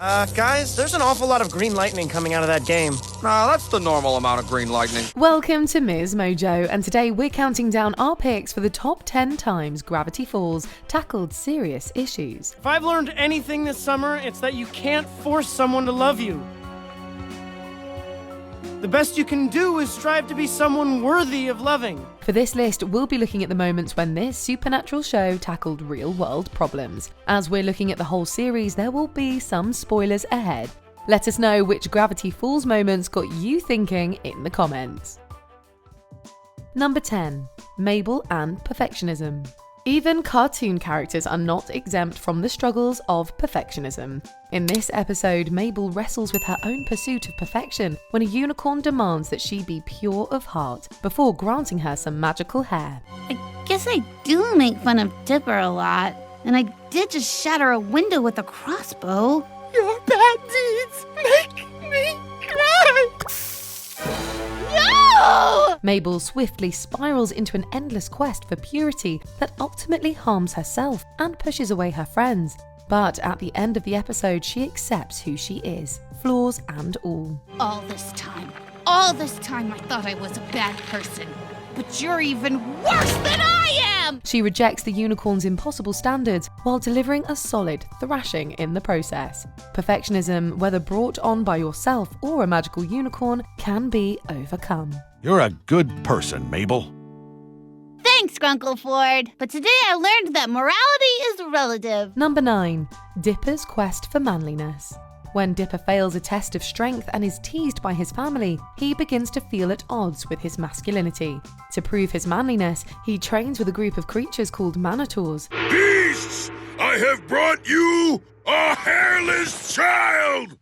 Guys, there's an awful lot of green lightning coming out of that game. Nah, that's the normal amount of green lightning. Welcome to MsMojo, and today we're counting down our picks for the top 10 times Gravity Falls tackled serious issues. If I've learned anything this summer, it's that you can't force someone to love you. The best you can do is strive to be someone worthy of loving. For this list, we'll be looking at the moments when this supernatural show tackled real-world problems. As we're looking at the whole series, there will be some spoilers ahead. Let us know which Gravity Falls moments got you thinking in the comments. Number 10. Mabel and perfectionism. Even cartoon characters are not exempt from the struggles of perfectionism. In this episode, Mabel wrestles with her own pursuit of perfection when a unicorn demands that she be pure of heart before granting her some magical hair. I guess I do make fun of Dipper a lot, and I did just shatter a window with a crossbow. Your bad deeds make me cry! No! Mabel swiftly spirals into an endless quest for purity that ultimately harms herself and pushes away her friends. But at the end of the episode, she accepts who she is, flaws and all. All this time I thought I was a bad person. But you're even worse than I am! She rejects the unicorn's impossible standards while delivering a solid thrashing in the process. Perfectionism, whether brought on by yourself or a magical unicorn, can be overcome. You're a good person, Mabel. Thanks, Grunkle Ford. But today I learned that morality is relative. Number 9. Dipper's quest for manliness. When Dipper fails a test of strength and is teased by his family, he begins to feel at odds with his masculinity. To prove his manliness, he trains with a group of creatures called manitors. Beasts! I have brought you a hairless child!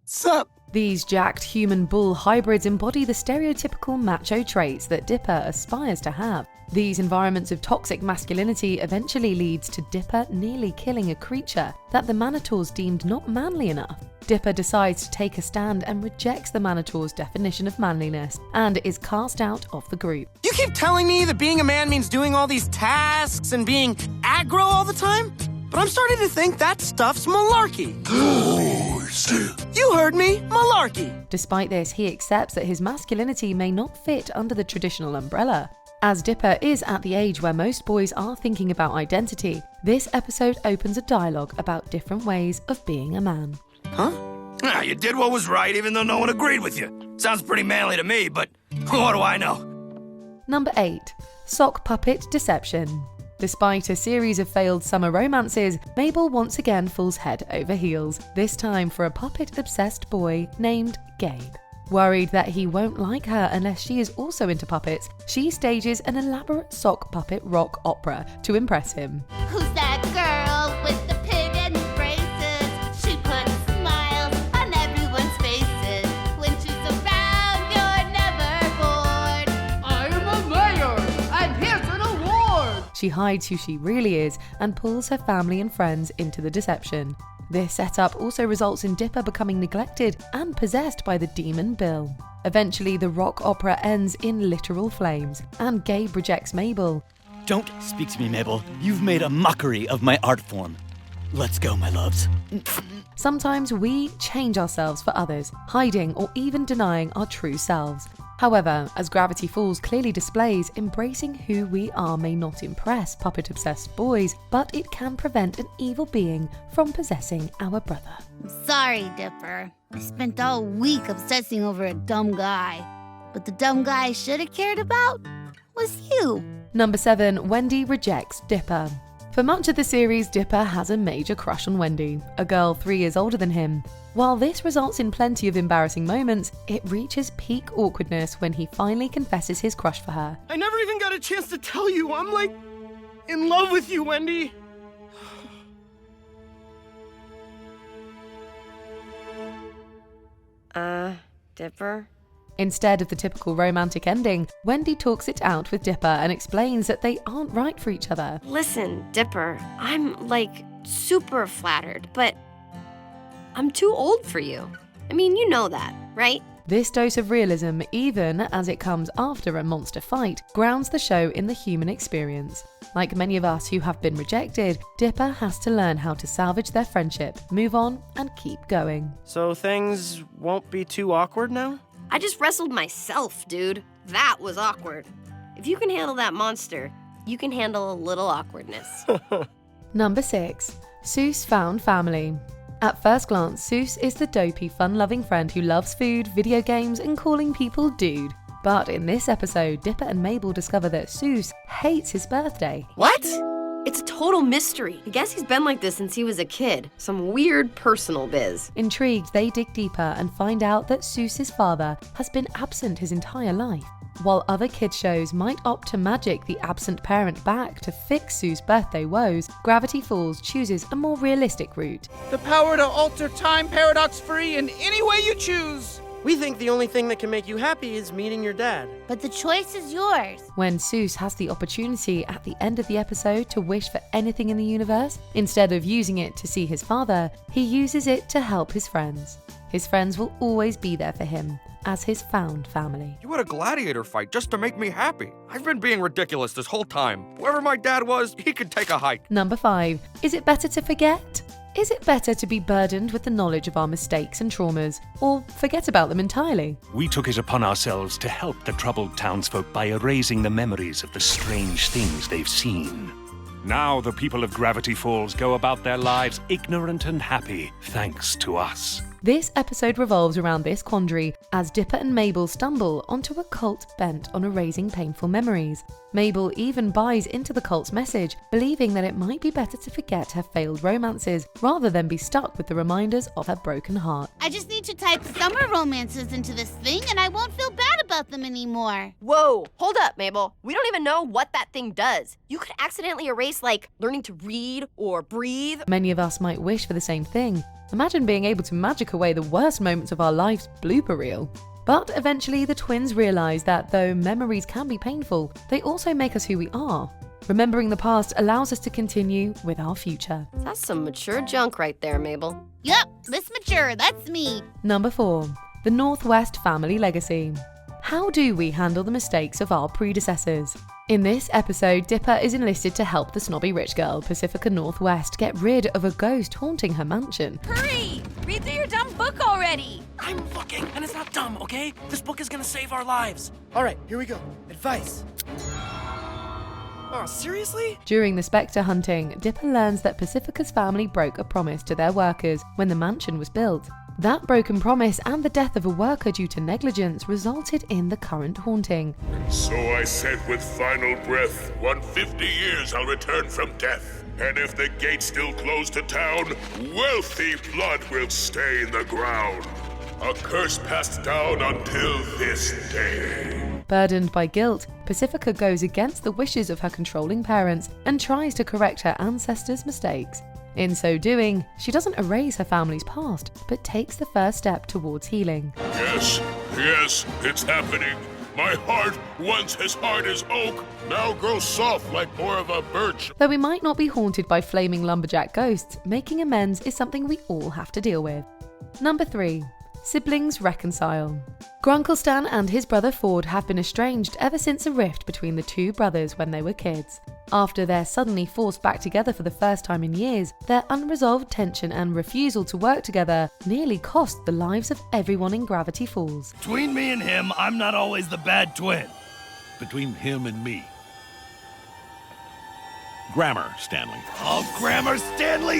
Sup? These jacked human bull hybrids embody the stereotypical macho traits that Dipper aspires to have. These environments of toxic masculinity eventually leads to Dipper nearly killing a creature that the manitors deemed not manly enough. Dipper decides to take a stand and rejects the manitors' definition of manliness and is cast out of the group. You keep telling me that being a man means doing all these tasks and being aggro all the time? But I'm starting to think that stuff's malarkey. You heard me, malarkey. Despite this, he accepts that his masculinity may not fit under the traditional umbrella. As Dipper is at the age where most boys are thinking about identity, this episode opens a dialogue about different ways of being a man. Huh? Ah, you did what was right even though no one agreed with you. Sounds pretty manly to me, but what do I know? Number 8. Sock puppet deception. Despite a series of failed summer romances, Mabel once again falls head over heels, this time for a puppet-obsessed boy named Gabe. Worried that he won't like her unless she is also into puppets, she stages an elaborate sock puppet rock opera to impress him. Who's that girl with the pig and braces? She puts smiles on everyone's faces. When she's around, you're never bored. I am a mayor, and here's an award! She hides who she really is and pulls her family and friends into the deception. This setup also results in Dipper becoming neglected and possessed by the demon Bill. Eventually, the rock opera ends in literal flames, and Gabe rejects Mabel. Don't speak to me, Mabel. You've made a mockery of my art form. Let's go, my loves. Sometimes we change ourselves for others, hiding or even denying our true selves. However, as Gravity Falls clearly displays, embracing who we are may not impress puppet-obsessed boys, but it can prevent an evil being from possessing our brother. I'm sorry, Dipper. I spent all week obsessing over a dumb guy. But the dumb guy I should have cared about was you. Number 7. Wendy rejects Dipper. For much of the series, Dipper has a major crush on Wendy, a girl 3 years older than him. While this results in plenty of embarrassing moments, it reaches peak awkwardness when he finally confesses his crush for her. I never even got a chance to tell you I'm like in love with you, Wendy. Dipper? Instead of the typical romantic ending, Wendy talks it out with Dipper and explains that they aren't right for each other. Listen, Dipper, I'm super flattered, but I'm too old for you. I mean, you know that, right? This dose of realism, even as it comes after a monster fight, grounds the show in the human experience. Like many of us who have been rejected, Dipper has to learn how to salvage their friendship, move on, and keep going. So things won't be too awkward now? I just wrestled myself, dude. That was awkward. If you can handle that monster, you can handle a little awkwardness. Number 6. Soos found family. At first glance, Soos is the dopey, fun-loving friend who loves food, video games, and calling people dude. But in this episode, Dipper and Mabel discover that Soos hates his birthday. What? It's a total mystery. I guess he's been like this since he was a kid. Some weird personal biz. Intrigued, they dig deeper and find out that Soos's father has been absent his entire life. While other kids' shows might opt to magic the absent parent back to fix Soos' birthday woes, Gravity Falls chooses a more realistic route. The power to alter time paradox-free in any way you choose. We think the only thing that can make you happy is meeting your dad. But the choice is yours. When Soos has the opportunity at the end of the episode to wish for anything in the universe, instead of using it to see his father, he uses it to help his friends. His friends will always be there for him, as his found family. You had a gladiator fight just to make me happy. I've been being ridiculous this whole time. Wherever my dad was, he could take a hike. Number 5. Is it better to forget? Is it better to be burdened with the knowledge of our mistakes and traumas, or forget about them entirely? We took it upon ourselves to help the troubled townsfolk by erasing the memories of the strange things they've seen. Now the people of Gravity Falls go about their lives ignorant and happy, thanks to us. This episode revolves around this quandary as Dipper and Mabel stumble onto a cult bent on erasing painful memories. Mabel even buys into the cult's message, believing that it might be better to forget her failed romances rather than be stuck with the reminders of her broken heart. I just need to type summer romances into this thing and I won't feel bad about them anymore. Whoa, hold up, Mabel. We don't even know what that thing does. You could accidentally erase, like, learning to read or breathe. Many of us might wish for the same thing. Imagine being able to magic away the worst moments of our life's blooper reel. But eventually the twins realize that though memories can be painful, they also make us who we are. Remembering the past allows us to continue with our future. That's some mature junk right there, Mabel. Yup, Miss Mature, that's me. Number 4. The Northwest Family Legacy. How do we handle the mistakes of our predecessors? In this episode, Dipper is enlisted to help the snobby rich girl, Pacifica Northwest, get rid of a ghost haunting her mansion. Hurry! Read through your dumb book already! I'm looking, and it's not dumb, okay? This book is gonna save our lives. All right, here we go. Advice. Oh, seriously? During the spectre hunting, Dipper learns that Pacifica's family broke a promise to their workers when the mansion was built. That broken promise and the death of a worker due to negligence resulted in the current haunting. So I said with final breath, 150 years I'll return from death. And if the gate's still closed to town, wealthy blood will stay in the ground. A curse passed down until this day. Burdened by guilt, Pacifica goes against the wishes of her controlling parents and tries to correct her ancestors' mistakes. In so doing, she doesn't erase her family's past, but takes the first step towards healing. Yes, it's happening. My heart, once as hard as oak, now grows soft like more of a birch. Though we might not be haunted by flaming lumberjack ghosts, making amends is something we all have to deal with. Number 3. Siblings reconcile. Grunkle Stan and his brother Ford have been estranged ever since a rift between the two brothers when they were kids. After they're suddenly forced back together for the first time in years, their unresolved tension and refusal to work together nearly cost the lives of everyone in Gravity Falls. Between me and him, I'm not always the bad twin. Between him and me. Grammar, Stanley. Oh, Grammar Stanley,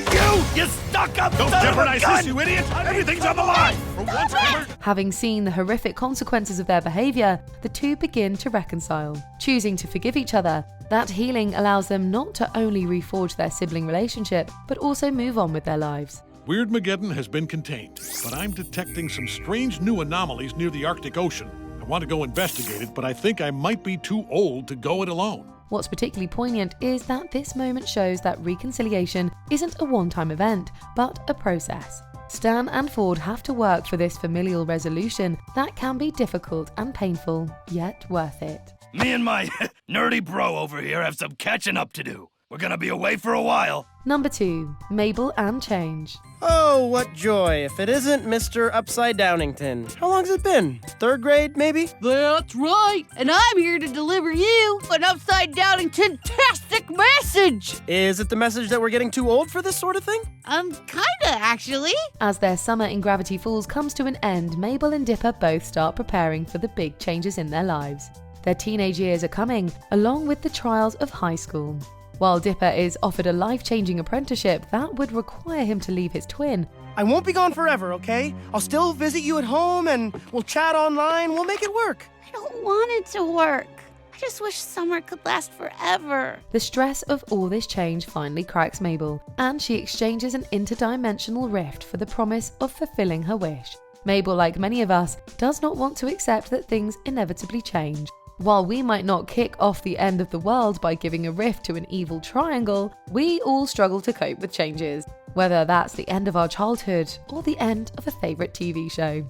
you stuck-up Don't son of a jeopardize gun! this, you idiot! Everything's on the line! For once, Grammar! Having seen the horrific consequences of their behaviour, the two begin to reconcile, choosing to forgive each other. That healing allows them not to only reforge their sibling relationship, but also move on with their lives. Weird Mageddon has been contained, but I'm detecting some strange new anomalies near the Arctic Ocean. I want to go investigate it, but I think I might be too old to go it alone. What's particularly poignant is that this moment shows that reconciliation isn't a one-time event, but a process. Stan and Ford have to work for this familial resolution that can be difficult and painful, yet worth it. Me and my nerdy bro over here have some catching up to do. We're gonna be away for a while. Number 2. Mabel and change. Oh, what joy, if it isn't Mr. Upside Downington. How long's it been? 3rd grade, maybe? That's right. And I'm here to deliver you an upside down and fantastic message. Is it the message that we're getting too old for this sort of thing? Kinda, actually. As their summer in Gravity Falls comes to an end, Mabel and Dipper both start preparing for the big changes in their lives. Their teenage years are coming, along with the trials of high school. While Dipper is offered a life-changing apprenticeship that would require him to leave his twin. I won't be gone forever, okay? I'll still visit you at home and we'll chat online. We'll make it work. I don't want it to work. I just wish summer could last forever. The stress of all this change finally cracks Mabel, and she exchanges an interdimensional rift for the promise of fulfilling her wish. Mabel, like many of us, does not want to accept that things inevitably change. While we might not kick off the end of the world by giving a rift to an evil triangle, we all struggle to cope with changes, whether that's the end of our childhood or the end of a favourite TV show.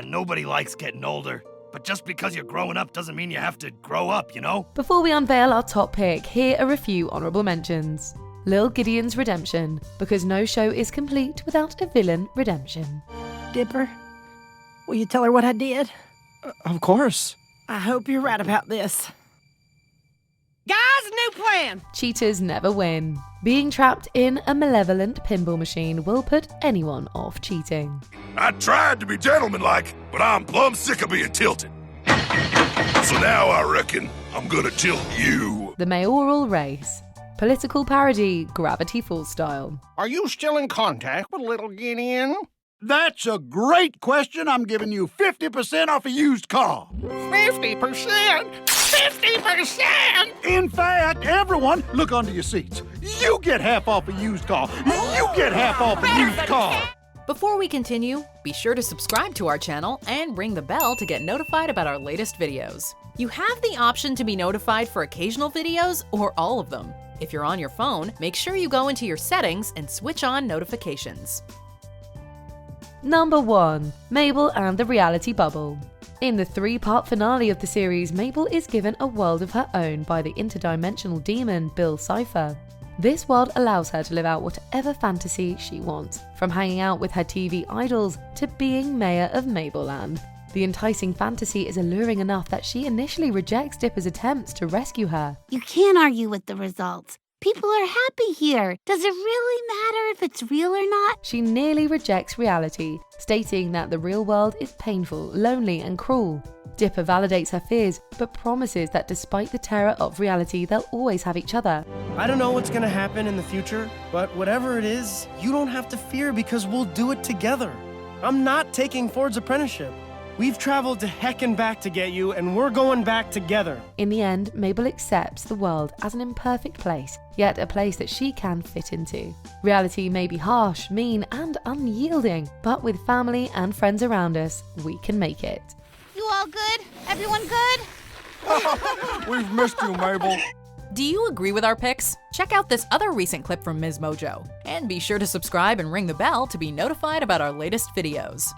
Nobody likes getting older. But just because you're growing up doesn't mean you have to grow up, you know? Before we unveil our top pick, here are a few honourable mentions. Lil Gideon's redemption, because no show is complete without a villain redemption. Dipper, will you tell her what I did? Of course. I hope you're right about this. Guys, new plan! Cheaters never win. Being trapped in a malevolent pinball machine will put anyone off cheating. I tried to be gentlemanlike, but I'm plumb sick of being tilted. So now I reckon I'm gonna tilt you. The mayoral race. Political parody, Gravity Falls style. Are you still in contact with little Gideon? That's a great question. I'm giving you 50% off a used car. 50%? 50%? In fact, everyone, look under your seats. You get half off a used car. You get half off a used car. Before we continue, be sure to subscribe to our channel and ring the bell to get notified about our latest videos. You have the option to be notified for occasional videos or all of them. If you're on your phone, make sure you go into your settings and switch on notifications. Number 1. Mabel and the Reality Bubble. In the 3-part finale of the series, Mabel is given a world of her own by the interdimensional demon Bill Cipher. This world allows her to live out whatever fantasy she wants, from hanging out with her TV idols to being mayor of Mabelland. The enticing fantasy is alluring enough that she initially rejects Dipper's attempts to rescue her. You can't argue with the results. People are happy here. Does it really matter if it's real or not? She nearly rejects reality, stating that the real world is painful, lonely, and cruel. Dipper validates her fears, but promises that despite the terror of reality, they'll always have each other. I don't know what's gonna happen in the future, but whatever it is, you don't have to fear because we'll do it together. I'm not taking Ford's apprenticeship. We've traveled to heck and back to get you, and we're going back together. In the end, Mabel accepts the world as an imperfect place, yet a place that she can fit into. Reality may be harsh, mean, and unyielding, but with family and friends around us, we can make it. You all good? Everyone good? We've missed you, Mabel. Do you agree with our picks? Check out this other recent clip from MsMojo. And be sure to subscribe and ring the bell to be notified about our latest videos.